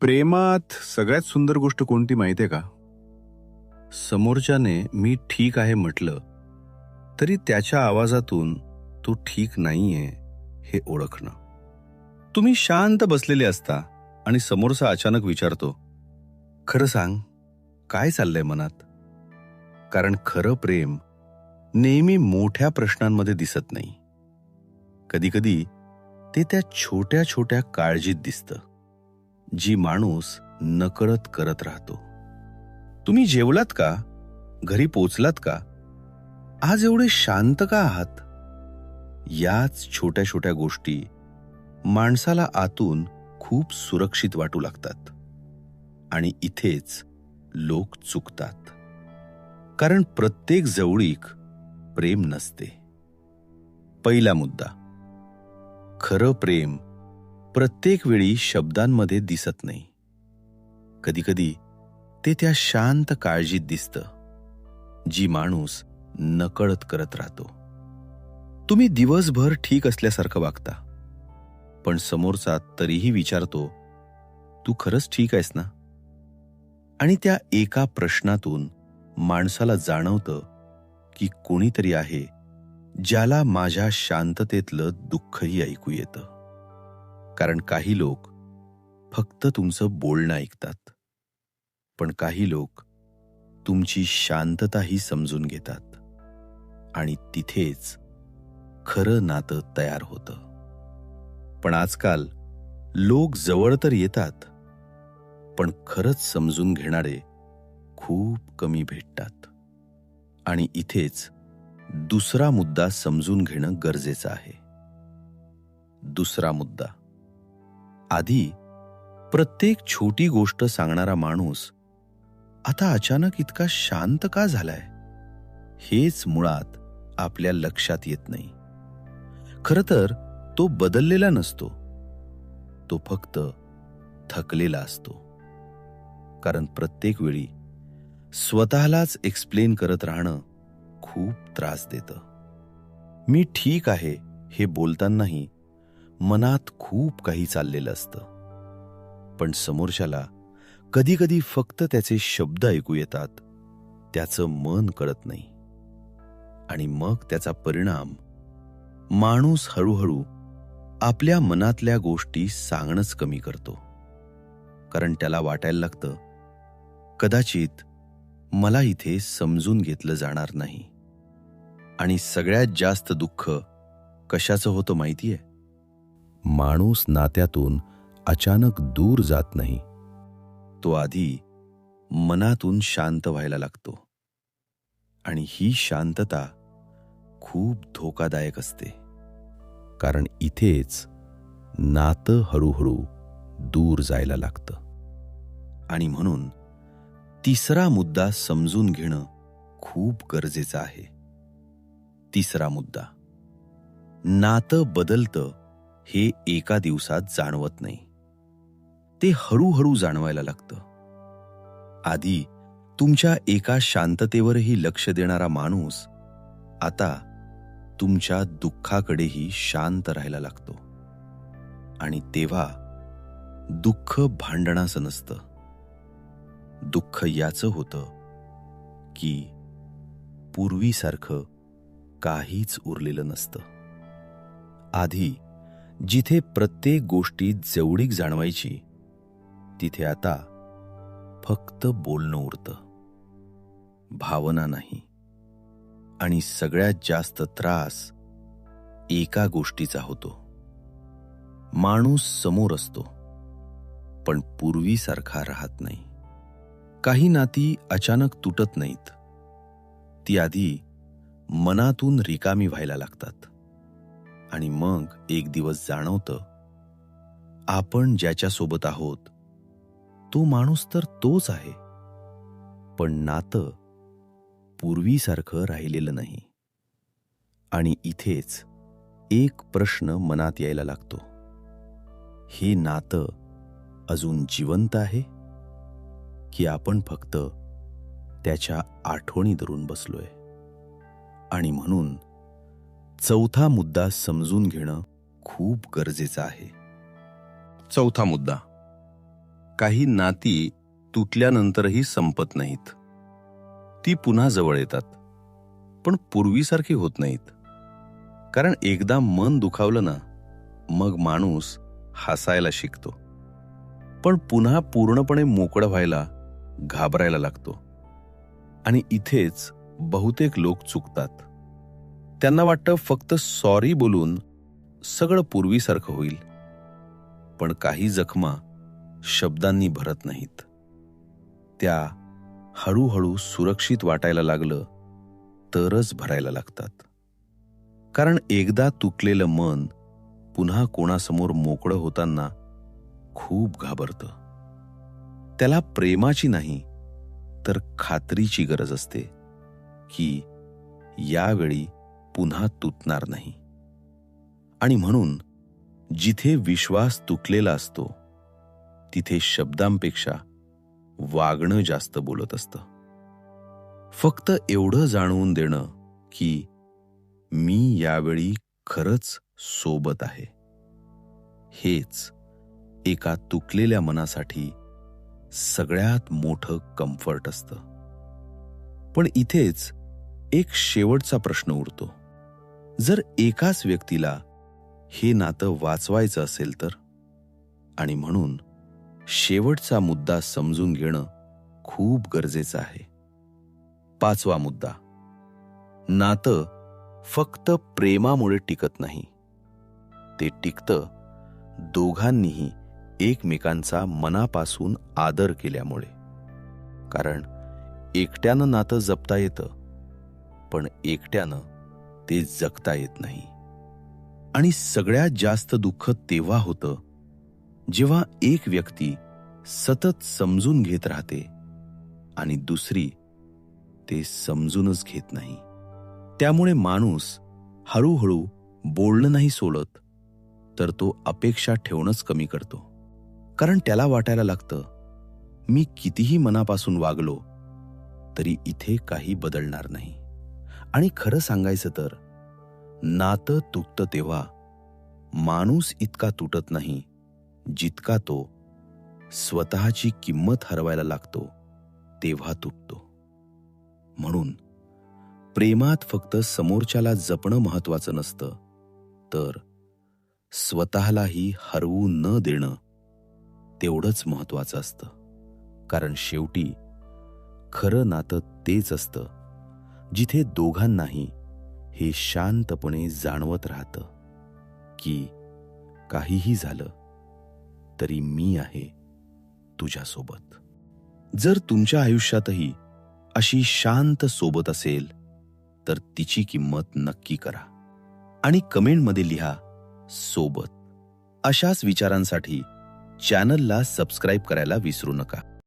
प्रेमात सगळ्यात सुंदर गोष्ट कोणती माहितीये का? समोरच्याने मी ठीक आहे म्हटलं तरी त्याच्या आवाजातून तो ठीक नाहीये हे ओळखणं. तुम्ही शांत बसलेले असता आणि समोरचा अचानक विचारतो, खरं सांग, काय चाललंय मनात? कारण खरं प्रेम नेहमी मोठ्या प्रश्नांमध्ये दिसत नाही. कधीकधी ते त्या छोट्या छोट्या काळजीत दिसतं, जी माणूस नकळत करत राहतो. तुम्ही जेवलात का? घरी पोचलात का? आज एवढे शांत का आहात? याच छोट्या छोट्या गोष्टी माणसाला आतून खूप सुरक्षित वाटू लागतात. आणि इथेच लोक चुकतात. कारण प्रत्येक जवळीक प्रेम नसते. पहिला मुद्दा, खरं प्रेम प्रत्येक वेळी शब्दांमध्ये दिसत नाही. कधीकधी ते त्या शांत काळजीत दिसतं, जी माणूस नकळत करत राहतो. तुम्ही दिवसभर ठीक असल्यासारखं वागता, पण समोरचा तरीही विचारतो, तू खरंच ठीक आहेस ना? आणि त्या एका प्रश्नातून माणसाला जाणवतं की कोणीतरी आहे ज्याला माझ्या शांततेतलं दुःखही ऐकू येतं. कारण काही लोक फक्त तुमचं बोलणं ऐकतात, पण काही लोक तुमची शांतताही समजून घेतात. आणि तिथेच खरं नातं तयार होतं. पण आजकाल लोक जवळ तर येतात, पण खरंच समजून घेणारे खूप कमी भेटतात. आणि इथेच दुसरा मुद्दा समजून घेणं गरजेचं आहे. दुसरा मुद्दा, आधी प्रत्येक छोटी गोष्ट सांगणारा माणूस आता अचानक इतका शांत का झालाय, हेच मुळात आपल्या लक्षात येत नाही. खरं तर तो बदललेला नसतो, तो फक्त थकलेला असतो. कारण प्रत्येक वेळी स्वतःलाच एक्सप्लेन करत राहणं खूप त्रास देतं. मी ठीक आहे हे बोलतानाही मनात खूप काही चाललेलं असतं, पण समोरच्याला कधी कधी फक्त त्याचे शब्द ऐकू येतात, त्याचं मन कळत नाही. आणि मग त्याचा परिणाम, माणूस हळूहळू आपल्या मनातल्या गोष्टी सांगणंच कमी करतो. कारण त्याला वाटायला लागतं, कदाचित मला इथे समजून घेतलं जाणार नाही. आणि सगळ्यात जास्त दुःख कशाचं होतं माहितीये? माणूस नात्यातून अचानक दूर जात नाही, तो आधी मनातून शांत व्हायला लागतो. आणि ही शांतता खूप धोकादायक असते. कारण इथेच नातं हळूहळू दूर जायला लागतं. आणि म्हणून तिसरा मुद्दा समजून घेणं खूप गरजेचं आहे. तिसरा मुद्दा, नातं बदलतं हे एका दिवसात जाणवत नाही, ते हळूहळू जाणवायला लागतं. आधी तुमच्या एका शांततेवरही लक्ष देणारा माणूस आता तुमच्या दुःखाकडेही शांत राहायला लागतो. आणि तेव्हा दुःख भांडणाचं नसतं, दुःख याचं होतं की पूर्वीसारखं काहीच उरलेलं नसतं. आधी जिथे प्रत्येक गोष्टीत जवळीक जाणवायची, तिथे आता फक्त बोलणं उरतं, भावना नाही. आणि सगळ्यात जास्त त्रास एका गोष्टीचा होतो, माणूस समोर असतो पण पूर्वीसारखा राहत नाही. काही नाती अचानक तुटत नाहीत, ती आधी मनातून रिकामी व्हायला लागतात. आणि मग एक दिवस जाणवतं, आपण ज्याच्यासोबत आहोत तो माणूस तर तोच आहे, पण नातं पूर्वीसारखं राहिलेलं नाही. आणि इथेच एक प्रश्न मनात यायला लागतो, हे नातं अजून जिवंत आहे की आपण फक्त त्याच्या आठवणी धरून बसलोय? आणि म्हणून चौथा मुद्दा समजून घेणं खूप गरजेचं आहे. चौथा मुद्दा, काही नाती तुटल्यानंतरही संपत नाहीत. ती पुन्हा जवळ येतात, पण पूर्वीसारखी होत नाहीत. कारण एकदा मन दुखावलं ना, मग माणूस हसायला शिकतो, पण पुन्हा पूर्णपणे मोकळं व्हायला घाबरायला लागतो. आणि इथेच बहुतेक लोक चुकतात. त्यांना वाटतं फक्त सॉरी बोलून सगळं पूर्वीसारखं होईल. पण काही जखमा शब्दांनी भरत नाहीत. त्या हळूहळू सुरक्षित वाटायला लागलं तरच भरायला लागतात. कारण एकदा तुटलेलं मन पुन्हा कोणासमोर मोकळं होताना खूप घाबरतं. त्याला प्रेमाची नाही तर खात्रीची गरज असते की यावेळी पुन्हा तुटणार नाही. आणि म्हणून जिथे विश्वास तुटलेला असतो तिथे शब्दांपेक्षा वागणं जास्त बोलत असतं. फक्त एवढं जाणवून देणं की मी यावेळी खरंच सोबत आहे, हेच एका तुटलेल्या मनासाठी सगळ्यात मोठं कम्फर्ट असतं. पण इथेच एक शेवटचा प्रश्न उरतो. जर एकाच व्यक्तीला हे नातं वाचवायचं असेल तर? आणि म्हणून शेवटचा मुद्दा समजून घेणं खूप गरजेचं आहे. 5वा मुद्दा. नातं फक्त प्रेमामुळे टिकत नाही. ते टिकतं दोघांनीही एकमेकांचा मनापासून आदर केल्यामुळे. कारण एकट्यानं नातं जपता येतं, पण एकट्यानं ते जगता येत नाही. आणि सगळ्यात जास्त दुःख तेव्हा होतं जेव्हा एक व्यक्ती सतत समजून घेत राहते आणि दुसरी ते समजूनच घेत नाही. त्यामुळे माणूस हळूहळू बोलणं नाही सोडत, तर तो अपेक्षा ठेवणंच कमी करतो. कारण त्याला वाटायला लागतं, मी कितीही मनापासून वागलो तरी इथे काही बदलणार नाही. आणि खरं सांगायचं तर नातं तुटतं तेव्हा माणूस इतका तुटत नाही जितका तो स्वतःची किंमत हरवायला लागतो तेव्हा तुटतो. म्हणून प्रेमात फक्त समोरच्याला जपणं महत्वाचं नसतं, तर स्वतःलाही हरवू न देणं तेवढंच महत्वाचं असतं. कारण शेवटी खरं नातं तेच असतं जिथे दोघांनाही हे शांतपणे जाणवत राहतं की काहीही झालं तरी मी आहे तुझ्यासोबत. जर तुमच्या आयुष्यातही अशी शांत सोबत असेल तर तिची किंमत नक्की करा आणि कमेंटमध्ये लिहा सोबत. अशाच विचारांसाठी चॅनलला सबस्क्राईब करायला विसरू नका.